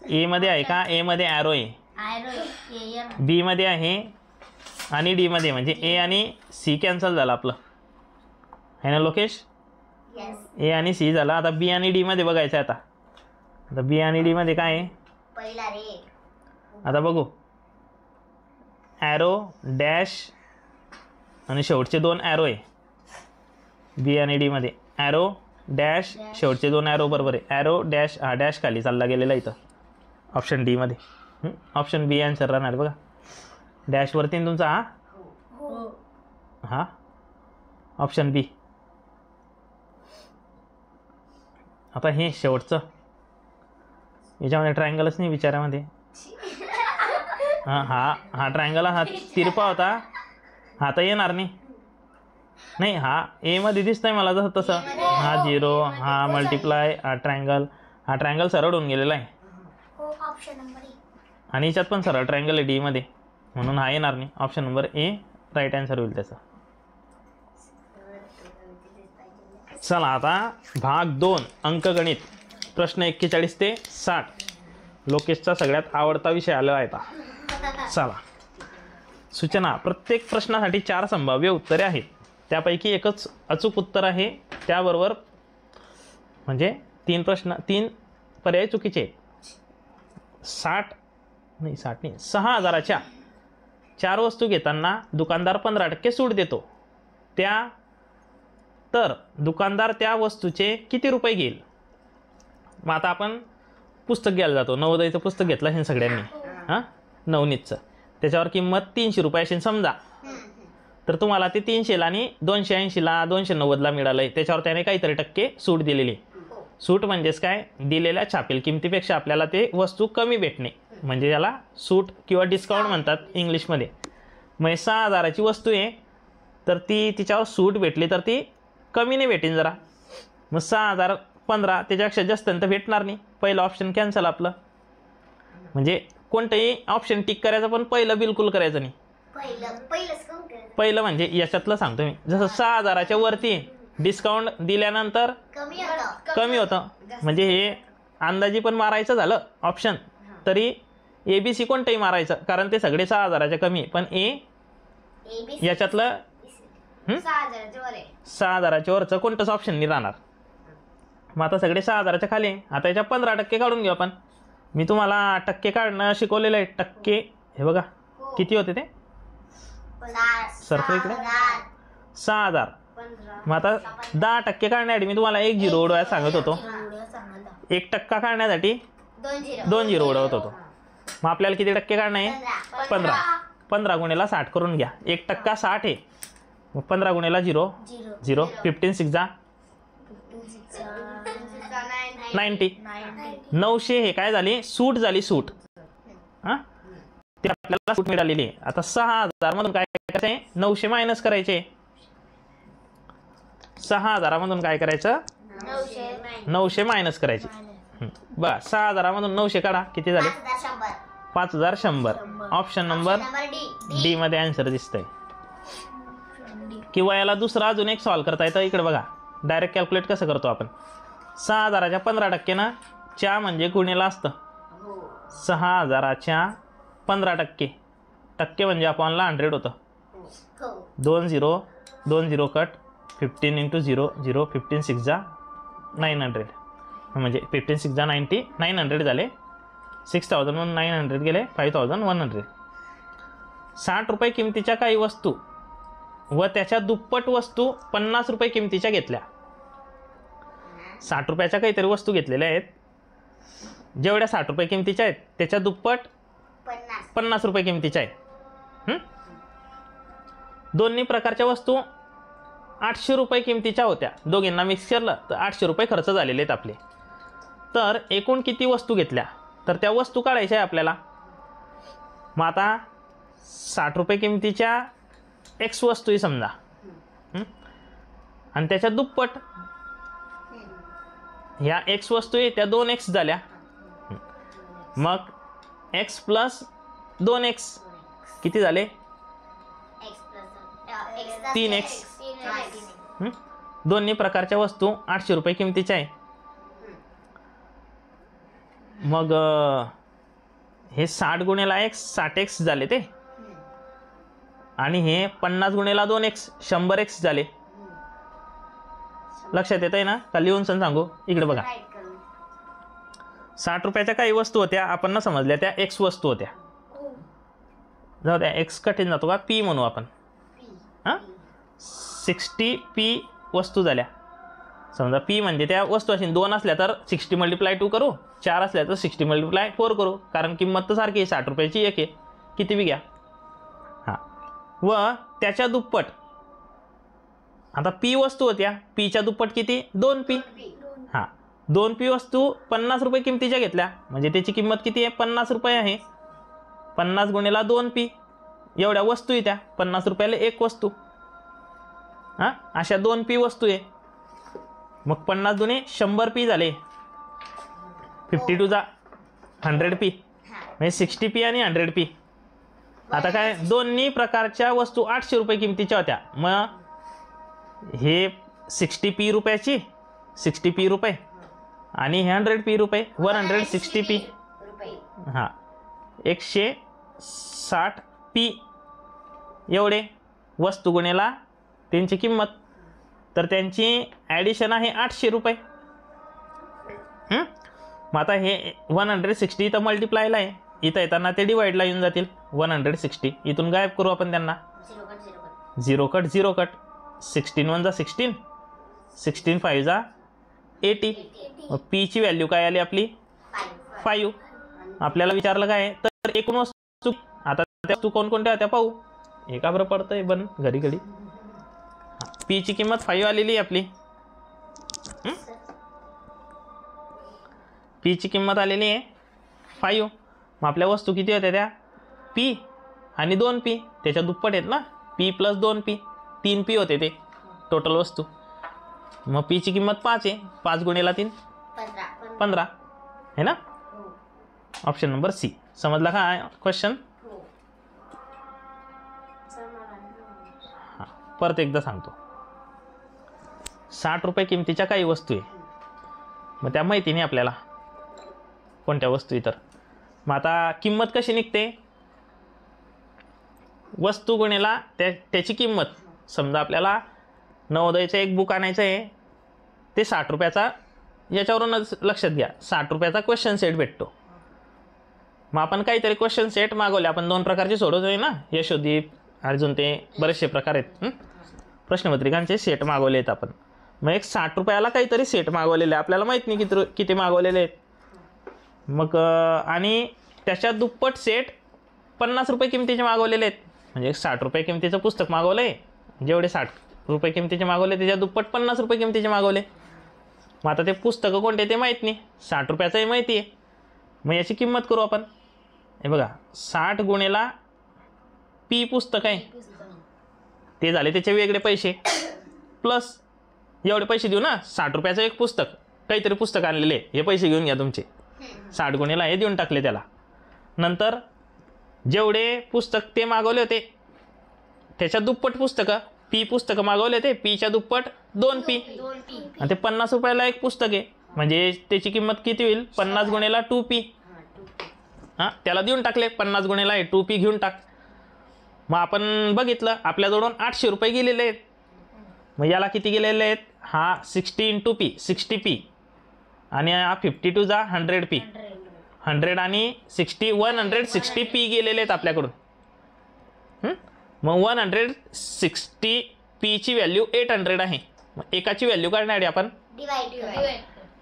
ए मध्ये आहे का? ए मध्ये ॲरो आहे, बी मध्ये आहे आणि डी मध्ये, म्हणजे ए आणि सी कॅन्सल झालं आपलं, आहे ना लोकेश? ए आणि सी झाला. आता बी आणि डी मध्ये बघायचं आहे. आता बी आणि डी मध्ये काय आहे? पहिला रे. आता बघू, ॲरो डॅश आणि शेवटचे 2 ॲरो आहे बी आणि डी मध्ये. ॲरो डॅश शेवटचे 2 ॲरो बरोबर आहे. ॲरो डॅश, हा डॅश खाली चालला गेलेला इथं ऑप्शन डी मध्ये. ऑप्शन बी आन्सर राहणार बघा. डॅशवरती तुमचा हा ऑप्शन बी. आता हे शेवटचं, याच्यामध्ये ट्रायंगलच नाही विचारामध्ये. हां हा हा ट्रायंगल हा तिरपा होता, हा तर येणार नाही. नाही, हा ए मध्ये दिसतंय मला जसं तसं. हा 0, हा मल्टिप्लाय, हा ट्रायंगल सरळ होऊन गेलेला आहे. आणि याच्यात पण सरळ ट्रायंगल आहे डी मध्ये, म्हणून हा येणार नाही. Option number A right answer होईल त्याचा. चला आता भाग 2 अंकगणित, प्रश्न 41 ते 60. लोकेशचा सगळ्यात आवडता विषय आला आहे आता. चला, सूचना, प्रत्येक प्रश्नासाठी 4 संभाव्य उत्तरे आहेत. त्यापैकी एकच अचूक उत्तर आहे. त्याबरोबर म्हणजे 3 पर्याय चुकीचे आहेत. 6,000च्या 4 वस्तू घेताना दुकानदार 15% सूट देतो. तर दुकानदार त्या वस्तूचे किती रुपये घेईल? मग आता आपण पुस्तक घ्यायला जातो, नवोदयचं पुस्तक घेतलं असेल सगळ्यांनी, हां नवनीतचं, त्याच्यावर किंमत 300 रुपये असेल समजा. तर तुम्हाला ते 300ला आणि 280ला 290ला मिळालं आहे. त्याच्यावर त्याने काहीतरी टक्के सूट दिलेली. सूट म्हणजेच काय? दिलेल्या छापील किमतीपेक्षा आपल्याला ते वस्तू कमी भेटणे, म्हणजे याला सूट किंवा डिस्काउंट म्हणतात इंग्लिशमध्ये. मग 6,000ची वस्तू आहे, तर ती तिच्यावर सूट भेटली तर ती कमी नाही भेटेन जरा. मग 6,000 15 त्याच्यापेक्षा जास्त तर भेटणार नाही. पहिलं ऑप्शन कॅन्सल आपलं. म्हणजे कोणतंही ऑप्शन टिक करायचं, पण पहिलं बिलकुल करायचं नाही. पहिलं म्हणजे याच्यातलं सांगतो मी, जसं 6,000च्या वरती डिस्काउंट दिल्यानंतर कमी होतं, म्हणजे हे अंदाजी पण मारायचं झालं ऑप्शन, तरी ABC कोणतंही मारायचं, कारण ते सगळे 6,000च्या कमी. पण याच्यातलं 6,000च्या वरचं कोणतंच ऑप्शन नाही राहणार. मग आता सगळे 6,000च्या खाली. आता याच्या 15% काढून घेऊ आपण. मी तुम्हाला टक्के काढणं शिकवलेलं आहे. टक्के हे बघा किती होते ते, सरफे इकडे 6,000. मग आता 10% काढण्यासाठी मी तुम्हाला 1 0 उडवायला सांगत होतो. 1% काढण्यासाठी 2 0 उडवत होतो. मग आपल्याला किती टक्के काढणं आहे? 15. 15 गुणिले 60 करून घ्या. 1% 60 आहे, मग 15 गुणिले 0 0. 15 6 90. 900 हे काय झाली? सूट झाली. सूट हां, ते आपल्याला सूट मिळालेली आहे. आता 6,000 मधून काय करायचं आहे? 900 मायनस करायचे. 6,000 मधून काय करायचं? 900 मायनस करायचे. बघा 6,000 मधून 900 काढा, किती झाले? 5,100. ऑप्शन नंबर डी मध्ये आन्सर दिसतंय. किंवा याला दुसरा अजून एक सॉल्व करता येतं. इकडे बघा, डायरेक्ट कॅल्क्युलेट कसं करतो आपण. 6,000च्या 15% ना, च्या म्हणजे गुणिला असतं. 6,000च्या 15% टक्के म्हणजे आपणला 100 होतं. 2 0 कट. 15 × 0 0. 15 6 900, म्हणजे 15 6 90. 900 झाले. 6,000 म्हणून 900 गेले 5,100. 60 रुपये किमतीच्या काही वस्तू व त्याच्या दुप्पट वस्तू 50 रुपये किमतीच्या घेतल्या. 60 रुपयाच्या काहीतरी वस्तू घेतलेल्या आहेत, जेवढ्या 60 रुपये किमतीच्या आहेत त्याच्या दुप्पट 50 रुपये किमतीच्या आहेत. दोन्ही प्रकारच्या वस्तू 800 रुपये किमतीच्या होत्या. दोघींना मिक्स केलं तर 800 रुपये खर्च झालेले आहेत आपले. तर एकूण किती वस्तू घेतल्या? तर त्या वस्तू काढायच्या आहे आपल्याला. मग आता 60 रुपये किमतीच्या X वस्तू समजा, आणि त्याच्या दुप्पट ह्या एक्स वस्तू आहे त्या 2x झाल्या. मग x प्लस 2x किती झाले? 3x. दोन्ही प्रकारच्या वस्तू 800 रुपये किमतीच्या आहे. मग हे 60 गुणिला x 60x झाले ते, आणि हे 50 गुणिला 2x 100x झाले. लक्षात येत आहे ना? का लिहून सांगू? इकडे बघा. 60 रुपयाच्या काही वस्तू होत्या आपण न समजल्या, त्या x वस्तू होत्या. जाऊ द्या, x कठीण जातो का, p म्हणू आपण. हां 60p वस्तू झाल्या. समजा p म्हणजे त्या वस्तू असेल 2 असल्या तर 60 × 2 करू, 4 असल्या तर 60 × 4 करू, कारण किंमत तर सारखी आहे, 60 रुपयाची एक आहे, किती बी घ्या. हां व त्याच्या दुप्पट. आता p वस्तू होत्या, pच्या दुप्पट किती? 2p. हां 2p वस्तू 50 रुपये किमतीच्या घेतल्या, म्हणजे त्याची किंमत किती आहे? 50 रुपये आहे. 50 गुणिला 2p एवढ्या वस्तू आहे त्या, 50 रुपयाला एक वस्तू. हां अशा 2p वस्तू आहे. मग 50 दुणे 100p झाले, 52 जा 100p, म्हणजे 60p आणि 100p. आता काय, दोन्ही प्रकारच्या वस्तू 800 रुपये किमतीच्या होत्या. मग हे 60p रुपयाची 60p रुपये आणि हे 100p रुपये, 160p. हां 160p एवढे वस्तू गुणेला त्यांची किंमत, तर त्यांची ॲडिशन आहे 800 रुपये. मग आता हे 160 तर मल्टिप्लायला आहे, इथं येताना ते डिवाईडला येऊन जातील. 160 इथून गायब करू आपण त्यांना. 0 कट 0 कट, 16 1 जा 16, 16 5 जा 80. मग पीची व्हॅल्यू काय आली आपली? 5. आपल्याला विचारलं काय, तर एकूण वस्तू. आता त्या वस्तू कोणकोणत्या होत्या पाहू. एका बरं पडतंय बन घडी घडी. पीची किंमत 5 आलेली आहे आपली. पीची किंमत आलेली आहे 5. मग आपल्या वस्तू किती होत्या त्या? p आणि 2p, त्याच्या दुप्पट आहेत ना, p प्लस 2p, 3p होते ते टोटल वस्तू. मग पीची किंमत 5 आहे, 5 गुणिला 3 15 है ना. Option number C. समजला का क्वेश्चन? हां परत एकदा सांगतो. 60 रुपये किमतीच्या काही वस्तू आहे, मग त्या माहिती नाही आपल्याला कोणत्या वस्तू आहे. तर मग आता किंमत कशी निघते? वस्तू गुणेला त्याची किंमत. समजा आपल्याला नवोदयचं एक बुक आणायचं आहे, ते 60 रुपयाचा, याच्यावरूनच लक्षात घ्या, 60 रुपयाचा क्वेश्चन सेट भेटतो. मग आपण काहीतरी क्वेश्चन सेट मागवले, आपण 2 प्रकारचे सोडवतोय ना, यशोदीप अर्जुन, ते बरेचसे प्रकार आहेत. प्रश्नपत्रिकांचे सेट मागवले आहेत आपण. मग एक 60 रुपयाला काहीतरी सेट मागवलेले, आपल्याला माहीत नाही किती मागवलेले आहेत. मग आणि त्याच्या दुप्पट सेट 50 रुपये किमतीचे मागवलेले आहेत. म्हणजे 60 रुपये किमतीचं पुस्तक मागवलं आहे, जेवढे 60 रुपये किमतीचे मागवले त्याच्या दुप्पट 50 रुपये किमतीचे मागवले. मग आता ते पुस्तकं कोणते ते माहीत नाही, 60 रुपयाचंही माहिती आहे. मग याची किंमत करू आपण. हे बघा 60 गुणेला p पुस्तक आहे, ते झाले त्याचे वेगळे पैसे, प्लस एवढे पैसे देऊ ना, 60 रुपयाचं एक पुस्तक, काहीतरी पुस्तक आणलेले, हे पैसे घेऊन घ्या तुमचे. 60 गुणेला हे देऊन टाकले त्याला. नंतर जेवढे पुस्तक ते मागवले होते त्याच्या दुप्पट पुस्तकं, p पुस्तकं मागवले होते, pच्या दुप्पट 2p, आणि ते 50 रुपयाला एक पुस्तक आहे, म्हणजे त्याची किंमत किती होईल? 50 गुणेला 2p. हां त्याला देऊन टाकले 50 गुणेला हे 2p घेऊन टाक. मग आपण बघितलं आपल्याजवळून 800 रुपये गेलेले आहेत. मग याला किती गेलेले आहेत? हा 60 × p 60p, आणि हा 52 जा 100p, 100 आणि 60 160p गेलेले आहेत आपल्याकडून. मग 160pची व्हॅल्यू 800 आहे. मग एकाची व्हॅल्यू काढणार आहे आपण,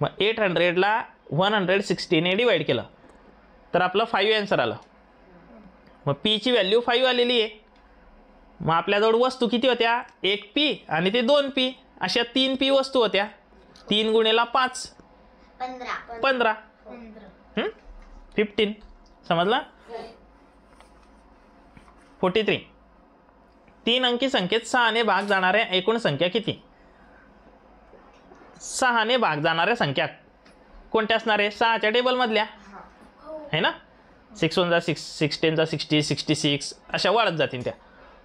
मग 800ला 160ने डिवाईड केलं तर आपलं 5 आन्सर आलं. मग पीची व्हॅल्यू 5 आलेली आहे. मग आपल्याजवळ वस्तू किती होत्या? एक p आणि ते 2p, अशा 3p वस्तू होत्या. 3 गुणेला 5 15, 15. समजला? 43. 3 अंकी संख्येत 6ने भाग जाणाऱ्या एकूण संख्या किती? 6ने भाग जाणाऱ्या संख्या कोणत्या असणार आहे? 6च्या टेबलमधल्या आहे ना. 6 1 जा 6, 6 10 जा 60, 66 अशा वाढत जातील त्या.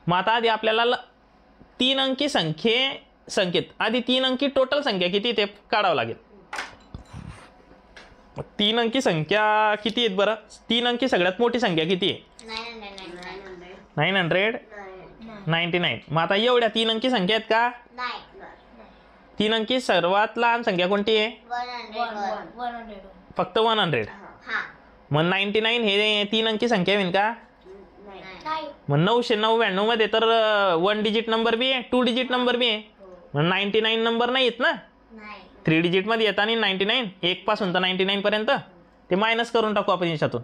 मग आता आधी आपल्याला 3 अंकी संख्येत आधी 3 अंकी टोटल संख्या किती ते काढावं लागेल. 3 अंकी संख्या किती आहेत बरं? 3 अंकी सगळ्यात मोठी संख्या किती आहे? 999. मग आता एवढ्या 3 अंकी संख्या आहेत का? 3 अंकी सर्वात लहान संख्या कोणती आहे? 100. फक्त 100. मग 99 हे 3 अंकी संख्या होईल का? मग 999 मध्ये तर 1 डिजिट नंबर बी आहे, 2 डिजिट नंबर बी आहे. मग 99 नंबर नाही येत ना, 3 डिजिट मध्ये येत. आणि 99 1 पासून तर 99 पर्यंत ते मायनस करून टाकू आपण याच्यातून.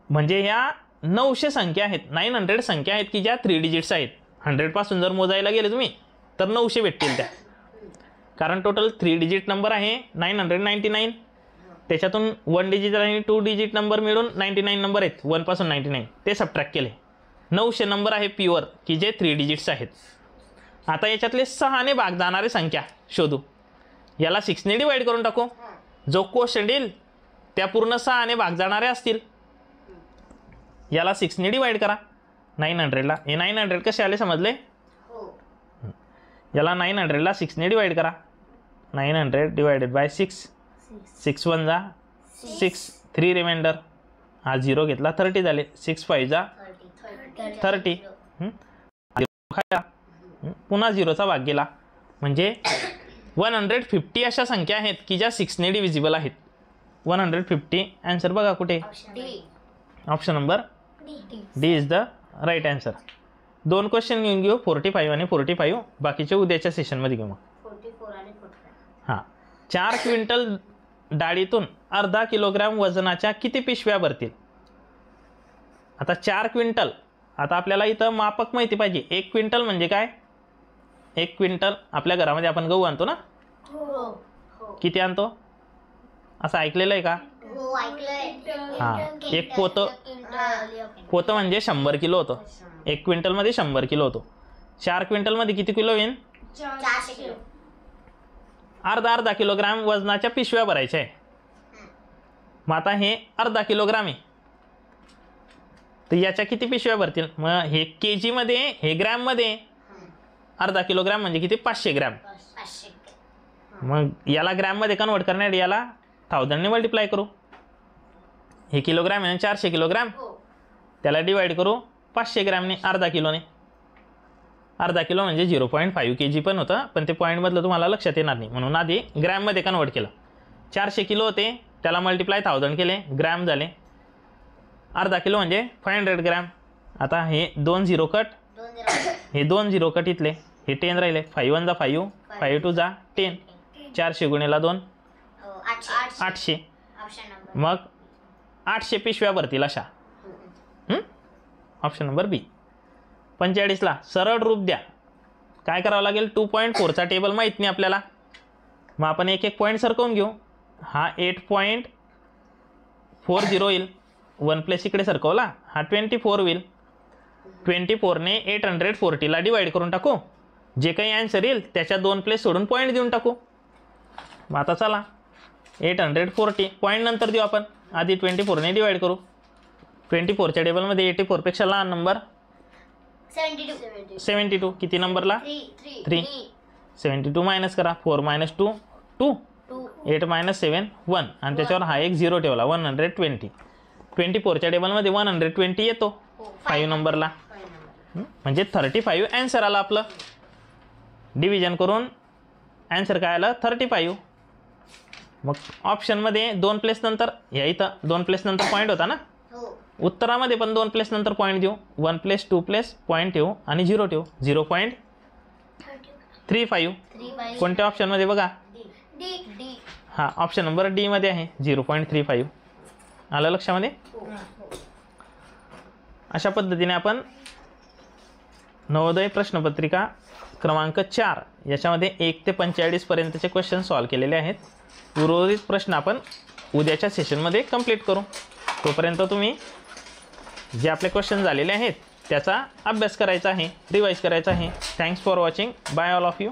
म्हणजे ह्या 900 संख्या आहेत, 900 संख्या आहेत की ज्या 3 डिजिट्स आहेत. 100 पासून जर मोजायला गेले तुम्ही तर 900 भेटतील त्या, कारण टोटल 3 डिजिट नंबर आहे 999. त्याच्यातून 1 डिजिट आणि 2 डिजिट नंबर मिळून 99 नंबर आहेत 1 पासून 99, ते सबट्रॅक्ट केले. 900 नंबर आहे प्युअर की जे 3 डिजिट्स आहेत. आता याच्यातले 6 ने भाग जाणारी संख्या शोधू. याला 6 ने डिवाइड करून टाकू. जो क्वोशंट येईल त्या पूर्ण 6 ने भाग जाणारे असतील. याला 6 ने डिवाइड करा 900ला. हे 900 कसे आले समजले? याला 900ला 6 ने डिवाइड करा. 900 डिवाइडेड बाय 6. 6 1 जा 6, 3 रिमाइंडर. हा 0 घेतला 30 झाले. 6 5 जा 30. पुन्हा 0चा भाग गेला. म्हणजे 150 अशा संख्या आहेत की ज्या 6 ने डिव्हिजिबल आहेत. 150. आन्सर बघा कुठे? Option number D is the right answer. 2 question घेऊन घेऊ, 45 आणि 45. बाकीचे उद्याच्या सेशनमध्ये घेऊ. 44 आणि 45. हां. 4 क्विंटल डाळीतून अर्धा किलोग्रॅम वजनाच्या किती पिशव्या भरतील? आता 4 क्विंटल. आता आपल्याला इथं मापक माहिती पाहिजे. 1 क्विंटल म्हणजे काय? 1 क्विंटल आपल्या घरामध्ये आपण गहू आणतो ना, किती आणतो असं ऐकलेलं आहे का? हां. 1 पोतं म्हणजे 100 किलो होतं. 1 क्विंटलमध्ये 100 किलो होतो. 4 क्विंटलमध्ये किती किलो येईल? 400 किलो. अर्धा किलोग्राम वजनाच्या पिशव्या भरायच्या आहे. मग आता हे अर्धा किलोग्राम आहे तर याच्या किती पिशव्या भरतील? मग हे केजी मध्ये, हे ग्रॅम मध्ये. अर्धा किलोग्राम म्हणजे किती? 500 ग्रॅम. मग याला ग्रॅम मध्ये कन्वर्ट करण्यासाठी याला 1000 ने मल्टिप्लाय करू. हे किलोग्राम आहे 400 किलोग्राम, त्याला डिवाइड करू 500 ग्रॅमने, अर्धा किलोने. अर्धा किलो म्हणजे 0.5 kg पण होतं, पण ते पॉईंटमधलं तुम्हाला लक्षात येणार नाही म्हणून आधी ग्रॅममध्ये कन्वर्ट केलं. 400 किलो होते, त्याला मल्टिप्लाय 1000 केले, ग्रॅम झाले. अर्धा किलो म्हणजे 500 ग्रॅम. आता हे 2 0 कट, हे 2 0 कट इथले, हे 10 राहिले. 5 1 जा 5, 5 2 जा 10. 400 गुणिला 2 800. मग 800 पिशव्या भरतील अशा. ऑप्शन नंबर बी. 45ला सरळ रूप द्या. काय करावं लागेल? 2.4चा टेबल माहीत नाही आपल्याला, मग आपण एक एक पॉईंट सरकवून घेऊ. हा 8.40 होईल. 1 प्लेस इकडे सरकवला, हा 24 होईल. 24 ने 840ला डिवाइड करून टाकू. जे काही आन्सर येईल त्याच्या 2 प्लेस सोडून पॉईंट देऊन टाकू. मग आता चला 840 पॉईंट नंतर देऊ आपण, आधी 24 ने डिवाइड करू. 24च्या टेबलमध्ये 84 पेक्षा लहान नंबर 72. किती नंबरला? 3. 72 मायनस करा. 4 - 2 2, 8 - 7 1, आणि त्याच्यावर हा एक 0 ठेवला. 120. 24च्या टेबलमध्ये 120 येतो 5 नंबरला. म्हणजे 35 आन्सर आला आपलं. डिव्हिजन करून आन्सर काय आलं? 35. मग ऑप्शनमध्ये 2 प्लेस नंतर, या इथं 2 प्लेस नंतर पॉईंट होता ना, उत्तरामध्ये पण 2 प्लेस नंतर पॉईंट देऊ. 1 प्लेस 2 प्लेस पॉईंट ठेवू आणि 0 ठेवू. 0.35. कोणत्या ऑप्शनमध्ये बघा? हा ऑप्शन नंबर डी मध्ये आहे, 0.35. आलं लक्षामध्ये? अशा पद्धतीने आपण नवोदय प्रश्नपत्रिका क्रमांक 4 याच्यामध्ये 1 ते 45 पर्यंतचे क्वेश्चन सॉल्व केलेले आहेत. उर्वरित प्रश्न आपण उद्याच्या सेशनमध्ये कंप्लीट करू. तोपर्यंत तुम्ही जे आपले क्वेश्चन झालेले आहेत त्याचा अभ्यास करायचा आहे, रिवाइज करायचा आहे. Thanks for watching. Bye all of you.